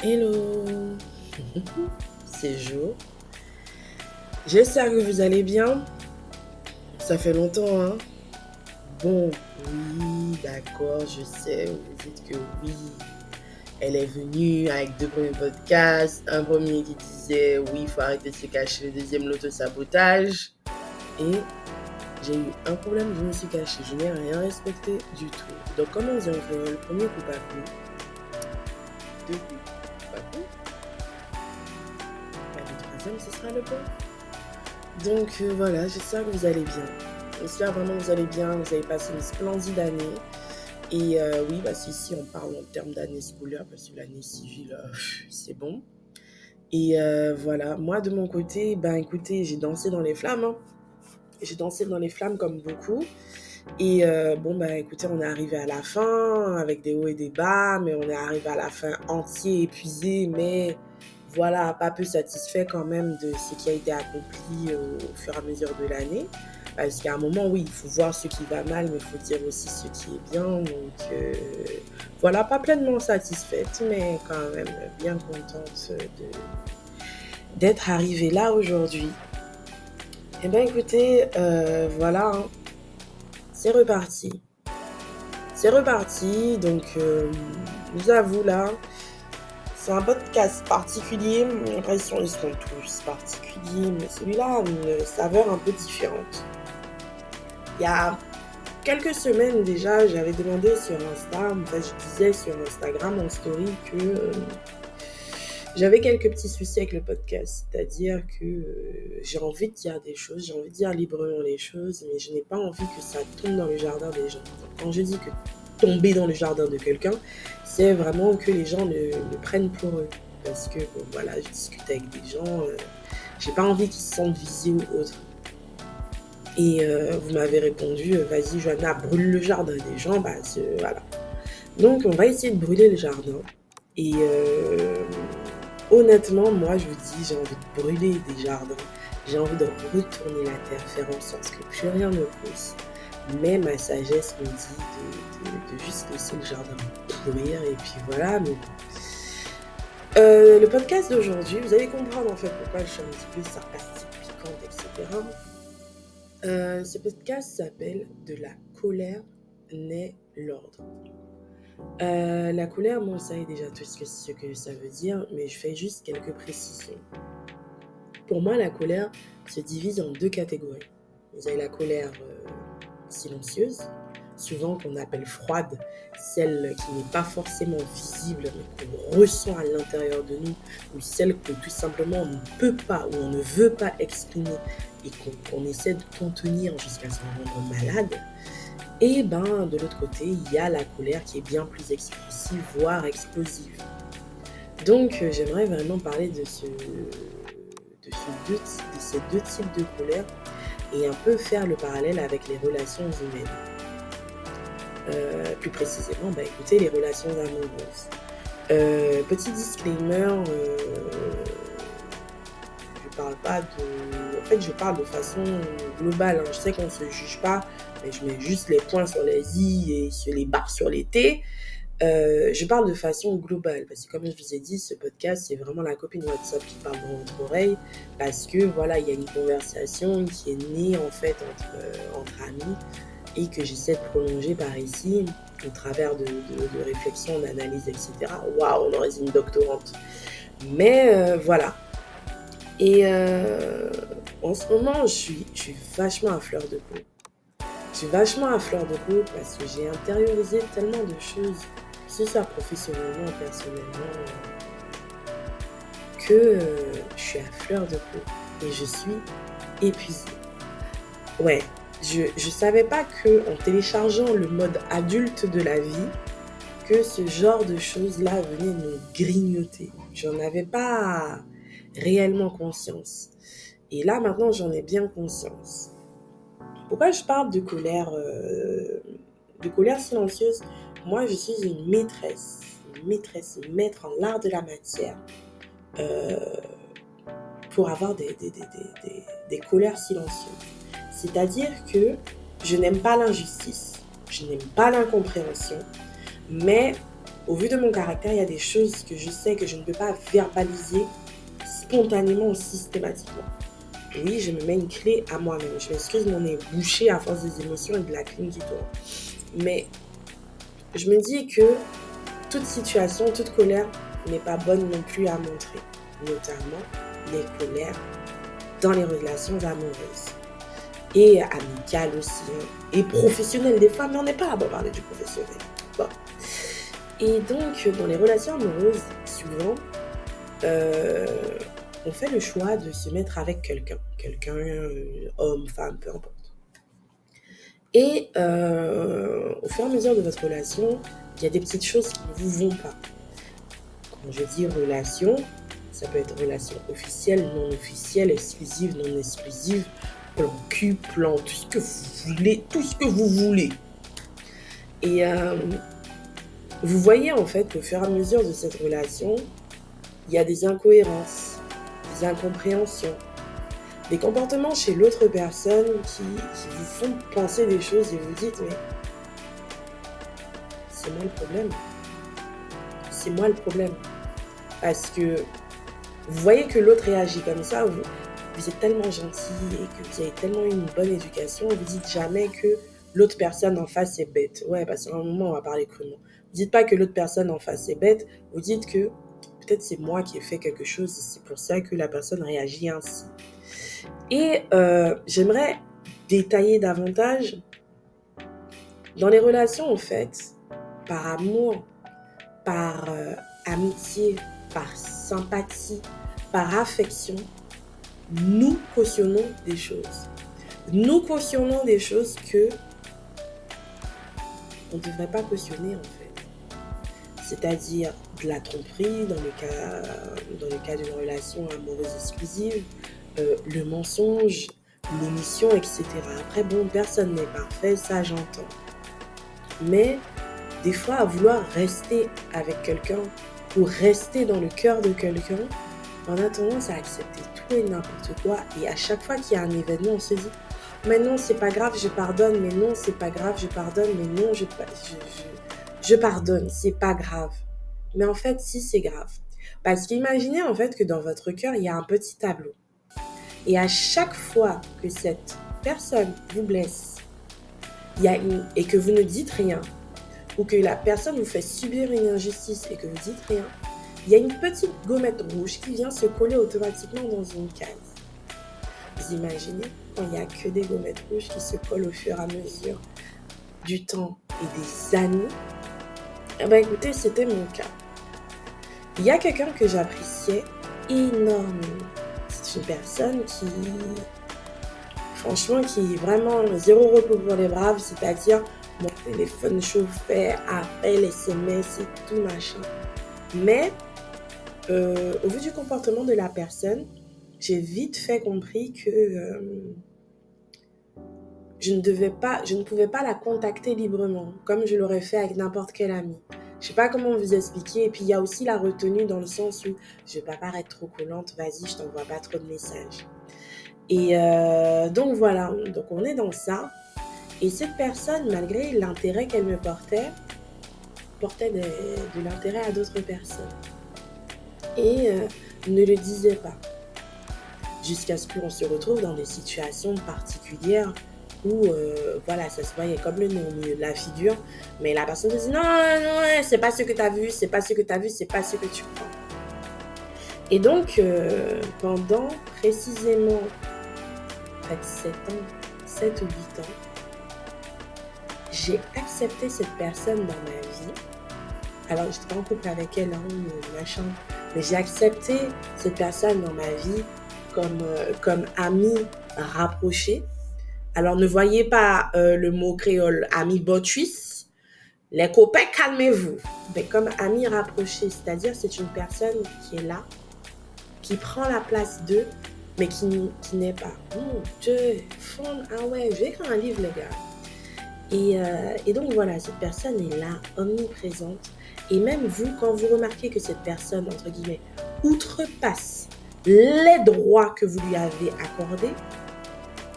Hello, c'est Jo. J'espère que vous allez bien. Ça fait longtemps, hein? Bon, oui, d'accord, je sais, vous dites que oui. Elle est venue avec deux premiers podcasts. Un premier qui disait oui, il faut arrêter de se cacher. Le deuxième, l'auto-sabotage. Et j'ai eu un problème, je me suis cachée. Je n'ai rien respecté du tout. Donc, comme on dit en créole, premier coup pas coup, deux coups pas coup, bah, le troisième, ce sera le bon. Donc voilà, j'espère que vous allez bien. J'espère vraiment que vous allez bien, vous avez passé une splendide année. Et oui, parce qu'ici on parle en termes d'année scolaire, parce que l'année civile, c'est bon. Et voilà, moi de mon côté, ben écoutez, j'ai dansé dans les flammes. Hein. J'ai dansé dans les flammes comme beaucoup. Et bon, ben écoutez, on est arrivé à la fin, avec des hauts et des bas, mais on est arrivé à la fin entier, épuisé, mais voilà, pas peu satisfait quand même de ce qui a été accompli au fur et à mesure de l'année. Parce qu'à un moment, oui, il faut voir ce qui va mal, mais il faut dire aussi ce qui est bien. Donc voilà, pas pleinement satisfaite, mais quand même bien contente d'être arrivée là aujourd'hui. Eh bien écoutez, voilà, hein, c'est reparti. C'est reparti, donc je vous avoue là, c'est un podcast particulier, j'ai l'impression qu'ils sont tous particuliers, mais celui-là a une saveur un peu différente. Il y a quelques semaines déjà, j'avais demandé sur Insta, enfin je disais sur Instagram en story que j'avais quelques petits soucis avec le podcast, c'est-à-dire que j'ai envie de dire des choses, j'ai envie de dire librement les choses, mais je n'ai pas envie que ça tombe dans le jardin des gens. Quand je dis que tomber dans le jardin de quelqu'un, c'est vraiment que les gens le prennent pour eux. Parce que, bon, voilà, je discute avec des gens, j'ai pas envie qu'ils se sentent visés ou autre. Et vous m'avez répondu, vas-y Johanna, brûle le jardin des gens, bah voilà. Donc on va essayer de brûler le jardin. Et honnêtement, moi je vous dis, j'ai envie de brûler des jardins. J'ai envie de retourner la terre, faire en sorte que plus rien ne pousse. Mais ma sagesse me dit de juste laisser le jardin pourrir. Et puis voilà. Mais le podcast d'aujourd'hui, vous allez comprendre en fait pourquoi je suis un petit peu sarcastique, piquante, etc. Ce podcast s'appelle De la colère naît l'ordre. La colère, bon, vous savez déjà tout ce que ça veut dire, mais je fais juste quelques précisions. Pour moi, la colère se divise en deux catégories. Vous avez la colère silencieuse, souvent qu'on appelle froide, celle qui n'est pas forcément visible, mais qu'on ressent à l'intérieur de nous, ou celle que tout simplement on ne peut pas ou on ne veut pas exprimer et qu'on essaie de contenir jusqu'à s'en rendre malade. Et ben, de l'autre côté, il y a la colère qui est bien plus expressive, voire explosive. Donc, j'aimerais vraiment parler de ces deux types de colère et un peu faire le parallèle avec les relations humaines. Plus précisément, bah, écoutez, les relations amoureuses. Petit disclaimer, je parle pas de... En fait, je parle de façon globale. Hein. Je sais qu'on ne se juge pas, mais je mets juste les points sur les i et sur les barres sur les t. Je parle de façon globale, parce que comme je vous ai dit, ce podcast, c'est vraiment la copine WhatsApp qui parle dans votre oreille, parce que voilà, il y a une conversation qui est née en fait entre amis et que j'essaie de prolonger par ici au travers de réflexions, d'analyses, etc. Waouh, on aurait dit une doctorante. Mais voilà. Et en ce moment, je suis vachement à fleur de peau. Je suis vachement à fleur de peau parce que j'ai intériorisé tellement de choses, que ce soit professionnellement ou personnellement, que je suis à fleur de peau et je suis épuisée. Ouais, je savais pas qu'en téléchargeant le mode adulte de la vie, que ce genre de choses-là venait me grignoter. J'en avais pas réellement conscience. Et là, maintenant, j'en ai bien conscience. Pourquoi je parle de colère silencieuse? Moi, je suis une maîtresse, une maître en l'art de la matière euh, pour avoir des colères silencieuses. C'est-à-dire que je n'aime pas l'injustice, je n'aime pas l'incompréhension, mais au vu de mon caractère, il y a des choses que je sais que je ne peux pas verbaliser spontanément ou systématiquement. Oui, je me mets une clé à moi-même. Je m'excuse, mon nez est bouché à force des émotions et de la clim qui tourne. Mais je me dis que toute situation, toute colère n'est pas bonne non plus à montrer, notamment les colères dans les relations amoureuses et amicales aussi, hein, et professionnelles des fois, mais on n'est pas là pour parler du professionnel. Bon. Et donc, dans les relations amoureuses, souvent, on fait le choix de se mettre avec quelqu'un, homme, femme, peu importe. Et au fur et à mesure de votre relation, il y a des petites choses qui ne vous vont pas. Quand je dis relation, ça peut être relation officielle, non officielle, exclusive, non exclusive, plan cul, plan, tout ce que vous voulez. Et vous voyez en fait qu'au fur et à mesure de cette relation, il y a des incohérences, des incompréhensions, des comportements chez l'autre personne qui vous font penser des choses et vous dites mais c'est moi le problème. C'est moi le problème. Parce que vous voyez que l'autre réagit comme ça, vous êtes tellement gentil et que vous avez tellement une bonne éducation, vous dites jamais que l'autre personne en face est bête. Ouais, parce qu'à un moment, on va parler crûment. Vous dites pas que l'autre personne en face est bête, vous dites que peut-être c'est moi qui ai fait quelque chose et c'est pour ça que la personne réagit ainsi. Et j'aimerais détailler davantage dans les relations en fait, par amour, par amitié, par sympathie, par affection, nous cautionnons des choses. Nous cautionnons des choses que on ne devrait pas cautionner en fait. C'est-à-dire de la tromperie dans le cas d'une relation amoureuse exclusive, le mensonge, l'omission, etc. Après, bon, personne n'est parfait, ça j'entends. Mais des fois, à vouloir rester avec quelqu'un ou rester dans le cœur de quelqu'un, on a tendance à accepter tout et n'importe quoi. Et à chaque fois qu'il y a un événement, on se dit « Mais non, c'est pas grave, je pardonne. Mais non, c'est pas grave, je pardonne. Mais non, je pardonne. C'est pas grave. » Mais en fait, si, c'est grave. Parce qu'imaginez en fait que dans votre cœur, il y a un petit tableau. Et à chaque fois que cette personne vous blesse, et que vous ne dites rien, ou que la personne vous fait subir une injustice et que vous dites rien, il y a une petite gommette rouge qui vient se coller automatiquement dans une case. Vous imaginez quand il n'y a que des gommettes rouges qui se collent au fur et à mesure du temps et des années? Eh bien écoutez, c'était mon cas. Il y a quelqu'un que j'appréciais énormément. C'est une personne franchement, qui est vraiment zéro repos pour les braves, c'est-à-dire mon téléphone chauffait, appel, SMS et tout machin. Mais au vu du comportement de la personne, j'ai vite fait compris que je ne pouvais pas la contacter librement, comme je l'aurais fait avec n'importe quel ami. Je sais pas comment vous expliquer. Et puis, il y a aussi la retenue dans le sens où je vais pas paraître trop collante. Vas-y, je t'envoie pas trop de messages. Et donc, voilà. Donc, on est dans ça. Et cette personne, malgré l'intérêt qu'elle me portait de l'intérêt à d'autres personnes. Et ne le disait pas. Jusqu'à ce qu'on se retrouve dans des situations particulières où, voilà, ça se voyait comme le nez au milieu de la figure, mais la personne te dit non, c'est pas ce que tu as vu, c'est pas ce que tu as vu, c'est pas ce que tu crois. Et donc, pendant précisément 7 ou 8 ans, j'ai accepté cette personne dans ma vie. Alors, je n'étais pas en couple avec elle, machin, mais j'ai accepté cette personne dans ma vie comme amie rapprochée. Alors, ne voyez pas le mot créole ami botuis. Les copains, calmez-vous. Mais comme amie rapprochée, c'est-à-dire c'est une personne qui est là, qui prend la place d'eux, mais qui n'est pas. Mon Dieu, ah ouais, j'ai écrit un livre, les gars. Et donc voilà, cette personne est là, omniprésente. Et même vous, quand vous remarquez que cette personne, entre guillemets, outrepasse les droits que vous lui avez accordés,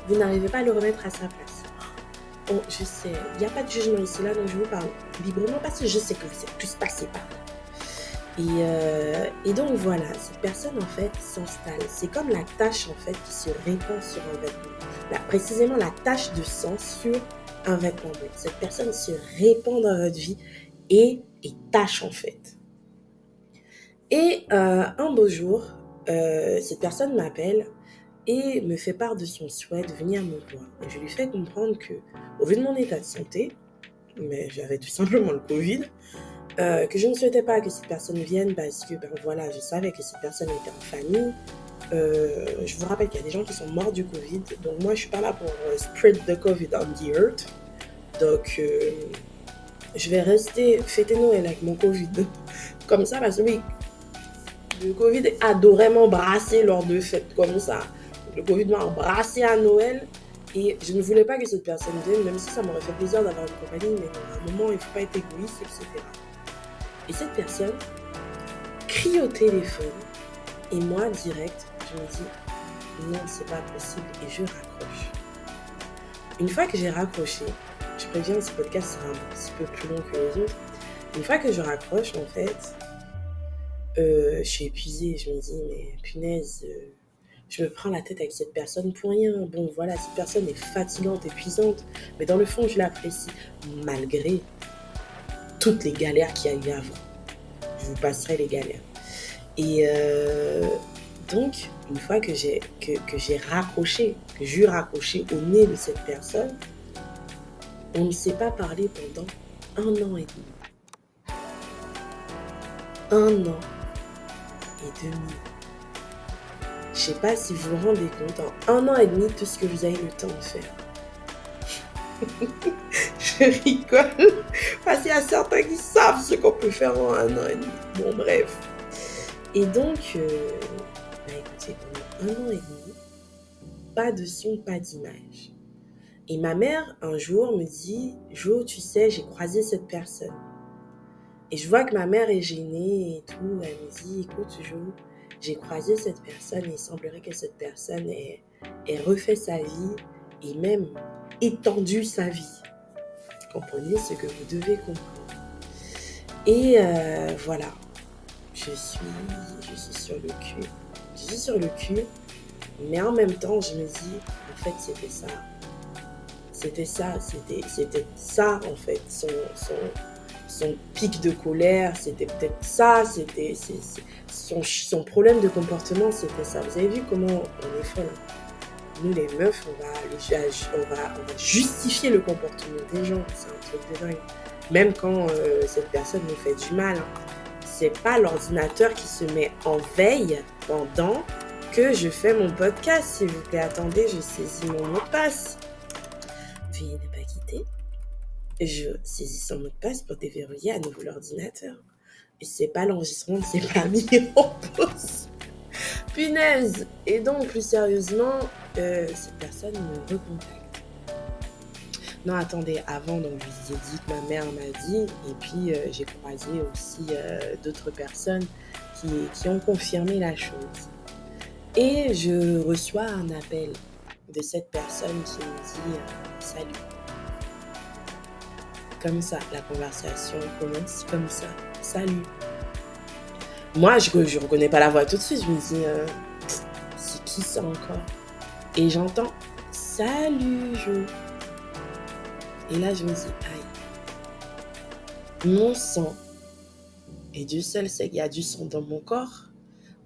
vous n'arrivez pas à le remettre à sa place. Oh, je sais, il n'y a pas de jugement ici, là, donc je vous parle librement parce que je sais que vous êtes tous passés par là. Et donc voilà, cette personne en fait s'installe. C'est comme la tache en fait qui se répand sur un vêtement. Là, précisément la tache de sang sur un vêtement blanc. Cette personne se répand dans votre vie et tâche en fait. Et un beau jour, cette personne m'appelle et me fait part de son souhait de venir me voir. Et je lui fais comprendre que, au vu de mon état de santé, mais j'avais tout simplement le Covid, que je ne souhaitais pas que cette personne vienne parce que, voilà, je savais que cette personne était en famille. Je vous rappelle qu'il y a des gens qui sont morts du Covid, donc moi je suis pas là pour spread the Covid on the earth. Donc je vais rester fêter Noël avec mon Covid comme ça parce que oui, le Covid adorait m'embrasser lors de fêtes comme ça. Le Covid m'a embrassé à Noël et je ne voulais pas que cette personne vienne, même si ça m'aurait fait plaisir d'avoir une compagnie, mais à un moment il ne faut pas être égoïste, etc. Et cette personne crie au téléphone et moi direct, je me dis non, c'est pas possible et je raccroche. Une fois que j'ai raccroché, je préviens, ce podcast sera un petit peu plus long que les autres. Une fois que je raccroche, en fait, je suis épuisée. Je me dis, mais punaise, je me prends la tête avec cette personne pour rien. Bon, voilà, cette personne est fatigante, épuisante, mais dans le fond, je l'apprécie, malgré toutes les galères qu'il y a eu avant. Je vous passerai les galères. Et donc, une fois que j'ai raccroché, que j'eus raccroché au nez de cette personne, on ne s'est pas parlé pendant 1 an et demi. 1 an et demi. Je sais pas si vous vous rendez compte, en 1 an et demi, tout ce que vous avez le temps de faire. Je rigole, parce qu'il y a certains qui savent ce qu'on peut faire en 1 an et demi. Bon, bref. Et donc, écoutez, pendant 1 an et demi, pas de son, pas d'image. Et ma mère, un jour, me dit « Jo, tu sais, j'ai croisé cette personne. » Et je vois que ma mère est gênée et tout. Elle me dit « Écoute, Jo, j'ai croisé cette personne et il semblerait que cette personne ait refait sa vie et même étendu sa vie. » Comprenez ce que vous devez comprendre. Et voilà, je suis sur le cul. Je suis sur le cul, mais en même temps, je me dis « En fait, c'était ça. » C'était ça en fait, son pic de colère, c'était peut-être ça, c'était son problème de comportement, c'était ça. Vous avez vu comment on est folle, hein? Nous les meufs, on va justifier le comportement des gens, c'est un truc de dingue. Même quand cette personne nous fait du mal, hein. C'est pas l'ordinateur qui se met en veille pendant que je fais mon podcast, s'il vous plaît. Attendez, je saisis mon mot de passe. Veuillez ne pas quitter. Je saisis son mot de passe pour déverrouiller à nouveau l'ordinateur. Et c'est pas l'enregistrement, c'est pas mis en pause. Punaise! Et donc, plus sérieusement, cette personne me recontacte. Non, attendez, avant, donc, je vous ai dit que ma mère m'a dit, et puis j'ai croisé aussi d'autres personnes qui ont confirmé la chose. Et je reçois un appel de cette personne qui me dit « Salut ». Comme ça, la conversation commence comme ça. « Salut ». Moi, je ne reconnais pas la voix tout de suite. Je me dis « C'est qui ça encore ?» Et j'entends « Salut, Jo ». Et là, je me dis « Aïe ». Mon sang, et Dieu seul sait qu'il y a du sang dans mon corps,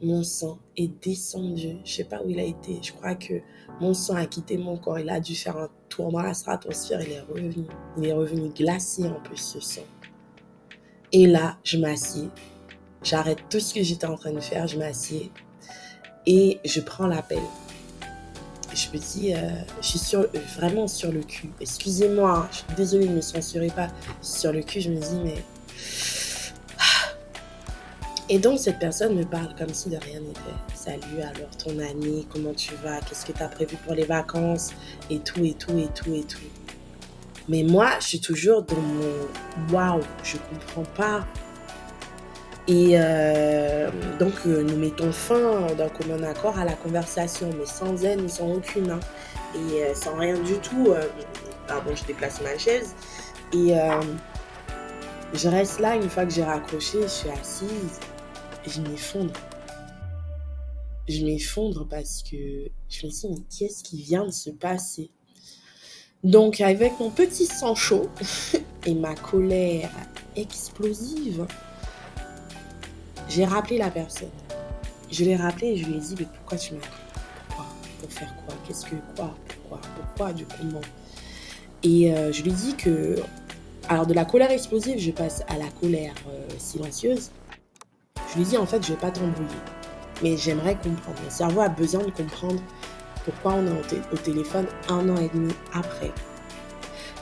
mon sang est descendu. Je ne sais pas où il a été. Je crois que mon sang a quitté mon corps. Il a dû faire un tour dans la stratosphère. Il est revenu. Il est revenu glacé en plus, ce sang. Et là, je m'assieds. J'arrête tout ce que j'étais en train de faire. Je m'assieds. Et je prends l'appel. Je me dis, je suis vraiment sur le cul. Excusez-moi, hein, je suis désolée, ne me censurez pas. Je suis sur le cul, je me dis, mais... Et donc, cette personne me parle comme si de rien n'était. Salut, alors ton année, comment tu vas? Qu'est-ce que tu as prévu pour les vacances? Et tout, et tout, et tout, et tout. Mais moi, je suis toujours dans mon waouh, je comprends pas. Et donc, nous mettons fin d'un commun accord à la conversation, mais sans haine, sans aucune. Hein, et sans rien du tout. Pardon, je déplace ma chaise. Et je reste là, une fois que j'ai raccroché, je suis assise et je m'effondre. Je m'effondre parce que je me dis, mais qu'est-ce qui vient de se passer? Donc, avec mon petit sang chaud et ma colère explosive, j'ai rappelé la personne. Je l'ai rappelé et je lui ai dit, mais pourquoi tu m'as appelé? Pourquoi? Pour faire quoi? Qu'est-ce que quoi? Pourquoi? Du comment? Et je lui ai dit que, alors de la colère explosive, je passe à la colère silencieuse. Je lui ai dit, en fait, je ne vais pas t'embrouiller, mais j'aimerais comprendre. Mon cerveau a besoin de comprendre pourquoi on est au téléphone 1 an et demi après.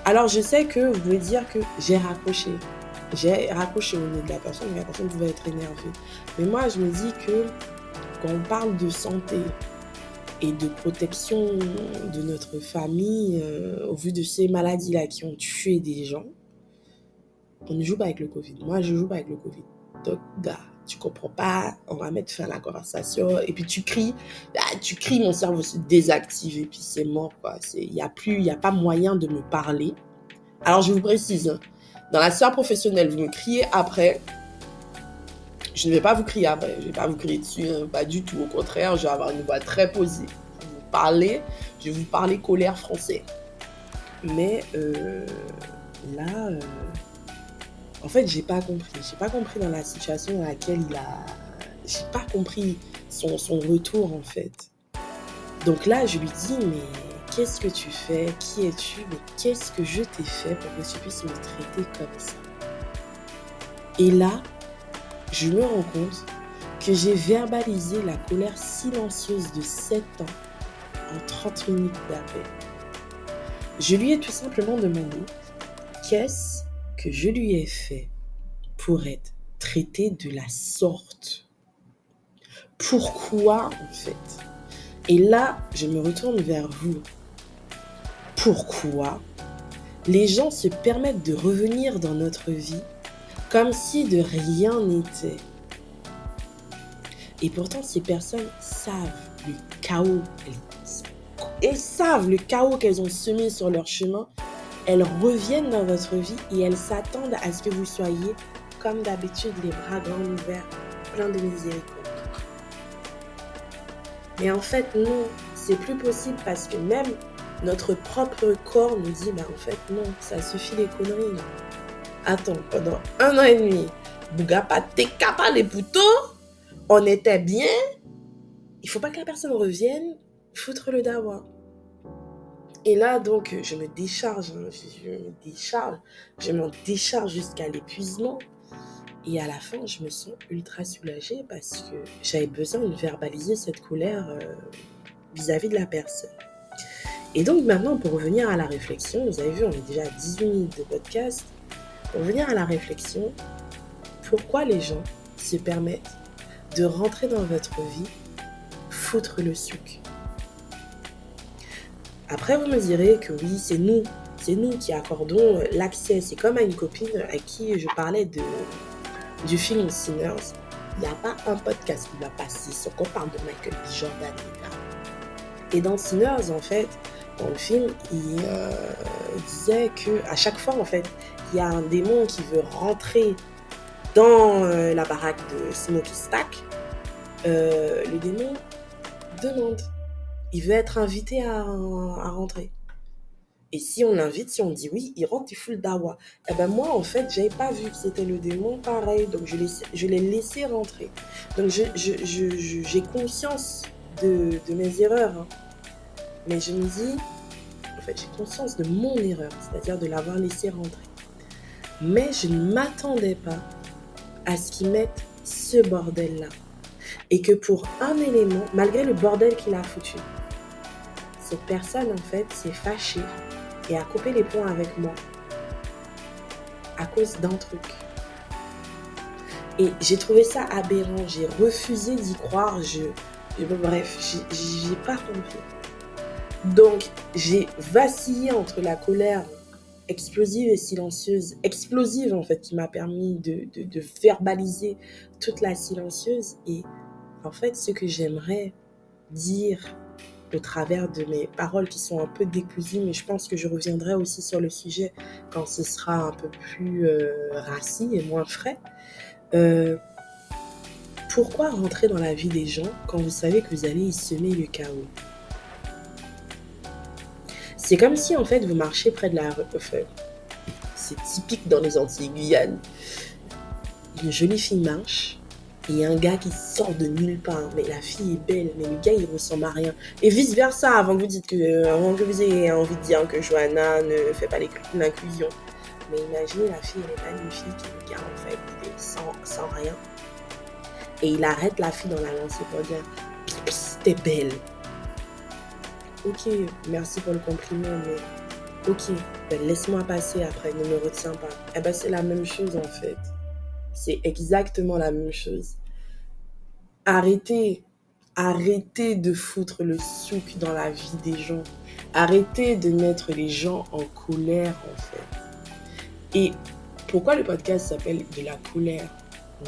Alors, je sais que vous pouvez dire que j'ai raccroché. J'ai raccroché au nez de la personne pouvait être énervée. Mais moi, je me dis que quand on parle de santé et de protection de notre famille, au vu de ces maladies-là qui ont tué des gens, on ne joue pas avec le Covid. Moi, je ne joue pas avec le Covid. Donc, gars, tu comprends pas, on va mettre fin à la conversation. Et puis tu cries, mon cerveau se désactive et puis c'est mort, quoi. Il n'y a pas moyen de me parler. Alors, je vous précise, dans la sphère professionnelle, vous me criez après. Je ne vais pas vous crier après, je ne vais pas vous crier dessus, pas du tout. Au contraire, je vais avoir une voix très posée. Je vais vous parler colère français. Mais là, en fait, j'ai pas compris. J'ai pas compris dans la situation dans laquelle j'ai pas compris son retour, en fait. Donc là, je lui dis, mais qu'est-ce que tu fais? Qui es-tu? Mais qu'est-ce que je t'ai fait pour que tu puisses me traiter comme ça? Et là, je me rends compte que j'ai verbalisé la colère silencieuse de 7 ans en 30 minutes d'appel. Je lui ai tout simplement demandé qu'est-ce que je lui ai fait pour être traité de la sorte. Pourquoi, en fait? Et là, je me retourne vers vous. Pourquoi les gens se permettent de revenir dans notre vie comme si de rien n'était? Et pourtant, ces personnes savent le chaos, elles savent le chaos qu'elles ont semé sur leur chemin. Elles reviennent dans votre vie et elles s'attendent à ce que vous soyez, comme d'habitude, les bras grands ouverts, pleins de miséricorde. Mais en fait, non, c'est plus possible parce que même notre propre corps nous dit, en fait, non, ça suffit les conneries. Attends, pendant 1 an et demi, Bougapa, t'es capable les poutons, on était bien, il faut pas que la personne revienne foutre le dawa. Et là, donc, je me décharge, je m'en décharge jusqu'à l'épuisement. Et à la fin, je me sens ultra soulagée parce que j'avais besoin de verbaliser cette colère vis-à-vis de la personne. Et donc maintenant, pour revenir à la réflexion, vous avez vu, on est déjà à 18 minutes de podcast. Pour revenir à la réflexion, pourquoi les gens se permettent de rentrer dans votre vie, foutre le souk? Après, vous me direz que oui, c'est nous qui accordons l'accès. C'est comme à une copine à qui je parlais du film Sinners. Il n'y a pas un podcast qui va passer sans qu'on parle de Michael B. Jordan. Et dans Sinners, en fait, dans le film, il disait qu'à chaque fois, en fait, il y a un démon qui veut rentrer dans la baraque de Smokey Stack. Le démon demande. Il veut être invité à rentrer. Et si on l'invite, si on dit oui, il rentre, il fout le dawa. Et ben moi, en fait, j'avais pas vu que c'était le démon pareil. Donc, je l'ai laissé rentrer. Donc, j'ai conscience de mes erreurs. Hein. Mais je me dis, en fait, j'ai conscience de mon erreur, c'est-à-dire de l'avoir laissé rentrer. Mais je ne m'attendais pas à ce qu'ils mettent ce bordel-là. Et que pour un élément, malgré le bordel qu'il a foutu, cette personne, en fait, s'est fâchée et a coupé les ponts avec moi à cause d'un truc. Et j'ai trouvé ça aberrant, j'ai refusé d'y croire, bref, j'ai pas compris. Donc, j'ai vacillé entre la colère explosive et silencieuse, explosive en fait, qui m'a permis de verbaliser toute la silencieuse. Et en fait, ce que j'aimerais dire au travers de mes paroles qui sont un peu décousues, mais je pense que je reviendrai aussi sur le sujet quand ce sera un peu plus rassis et moins frais. Pourquoi rentrer dans la vie des gens quand vous savez que vous allez y semer le chaos? C'est comme si en fait vous marchez près de la rue. Enfin, c'est typique dans les Antilles Guyane. Une jolie fille marche et il y a un gars qui sort de nulle part. Mais la fille est belle, mais le gars il ressemble à rien. Et vice versa, avant que vous ayez envie de dire que Johanna ne fait pas l'inclusion. Mais imaginez, la fille elle est magnifique et le gars en fait il est sans rien. Et il arrête la fille dans la lancée pour dire t'es belle. Ok, merci pour le compliment, mais ok, laisse-moi passer après, ne me retiens pas. Eh ben c'est la même chose en fait. C'est exactement la même chose. Arrêtez de foutre le souk dans la vie des gens. Arrêtez de mettre les gens en colère en fait. Et pourquoi le podcast s'appelle De la colère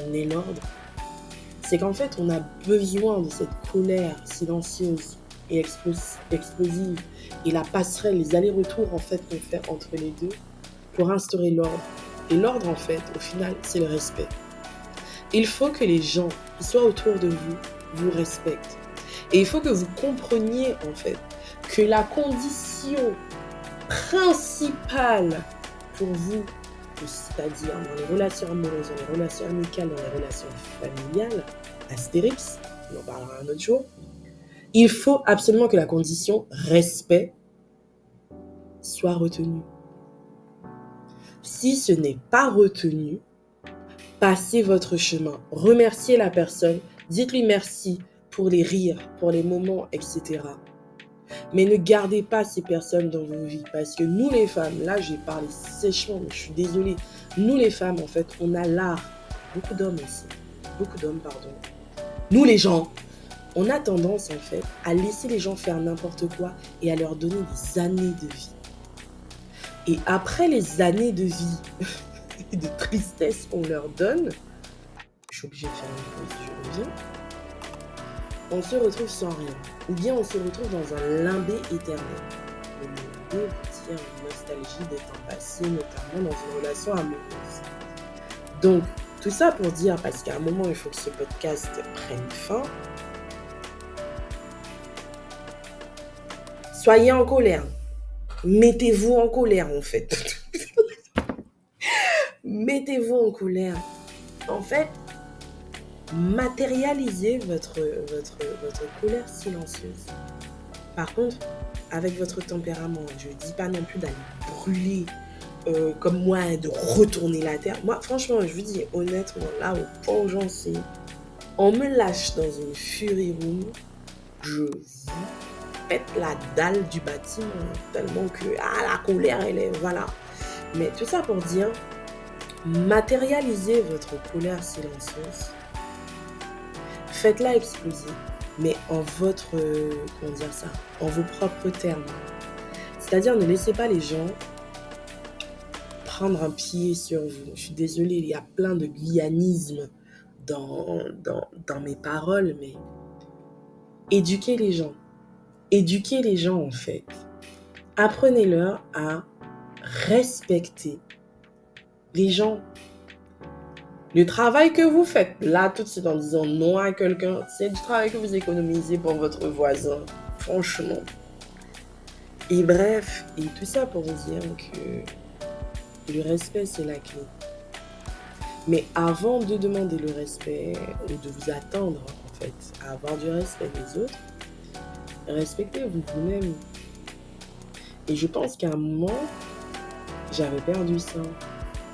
n'est l'ordre? C'est qu'en fait on a besoin de cette colère silencieuse et explosive et la passerelle, les allers-retours en fait qu'on fait entre les deux pour instaurer l'ordre. Et l'ordre en fait, au final, c'est le respect. Il faut que les gens qui soient autour de vous vous respectent. Et il faut que vous compreniez en fait que la condition principale pour vous, c'est-à-dire dans les relations amoureuses, dans les relations amicales, dans les relations familiales, Astérix, on en parlera un autre jour, il faut absolument que la condition respect soit retenue. Si ce n'est pas retenu, passez votre chemin. Remerciez la personne. Dites-lui merci pour les rires, pour les moments, etc. Mais ne gardez pas ces personnes dans vos vies. Parce que nous les femmes, là j'ai parlé sèchement, mais je suis désolée. Nous les femmes, en fait, on a l'art. Beaucoup d'hommes aussi. Beaucoup d'hommes, pardon. Nous les gens, on a tendance en fait à laisser les gens faire n'importe quoi et à leur donner des années de vie. Et après les années de vie et de tristesse qu'on leur donne, je suis obligée de faire une pause, je reviens, on se retrouve sans rien. Ou bien on se retrouve dans un limbé éternel. Le limbé veut dire une nostalgie des temps passés, notamment dans une relation amoureuse. Donc, tout ça pour dire, parce qu'à un moment il faut que ce podcast prenne fin, soyez en colère. Mettez-vous en colère, en fait. Mettez-vous en colère. En fait, matérialisez votre colère silencieuse. Par contre, avec votre tempérament, je ne dis pas non plus d'aller brûler comme moi, de retourner la terre. Moi, franchement, je vous dis honnêtement, là, au point où j'en suis, on me lâche dans une fury room, je vous pète la dalle du bâtiment tellement que la colère elle est voilà. Mais tout ça pour dire, matérialisez votre colère silencieuse, faites-la exploser, mais en votre en vos propres termes. C'est-à-dire ne laissez pas les gens prendre un pied sur vous. Je suis désolée, il y a plein de guyanisme dans mes paroles, mais éduquez les gens. Éduquez les gens en fait. Apprenez-leur à respecter les gens. Le travail que vous faites là tout de suite en disant non à quelqu'un, c'est du travail que vous économisez pour votre voisin. Franchement. Et bref, et tout ça pour vous dire que le respect c'est la clé. Mais avant de demander le respect ou de vous attendre en fait à avoir du respect des autres, respectez-vous vous-même. Et je pense qu'à un moment, j'avais perdu ça.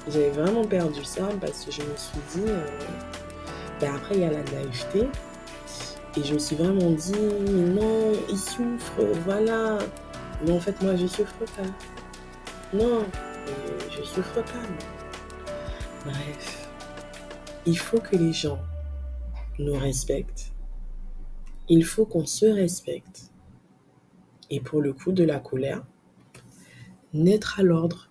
J'avais vraiment perdu ça parce que je me suis dit, après il y a la naïveté. Et je me suis vraiment dit, non, il souffre, voilà. Mais en fait, moi, je souffre pas. Non, je souffre pas. Bref, il faut que les gens nous respectent. Il faut qu'on se respecte. Et pour le coup de la colère, naître à l'ordre.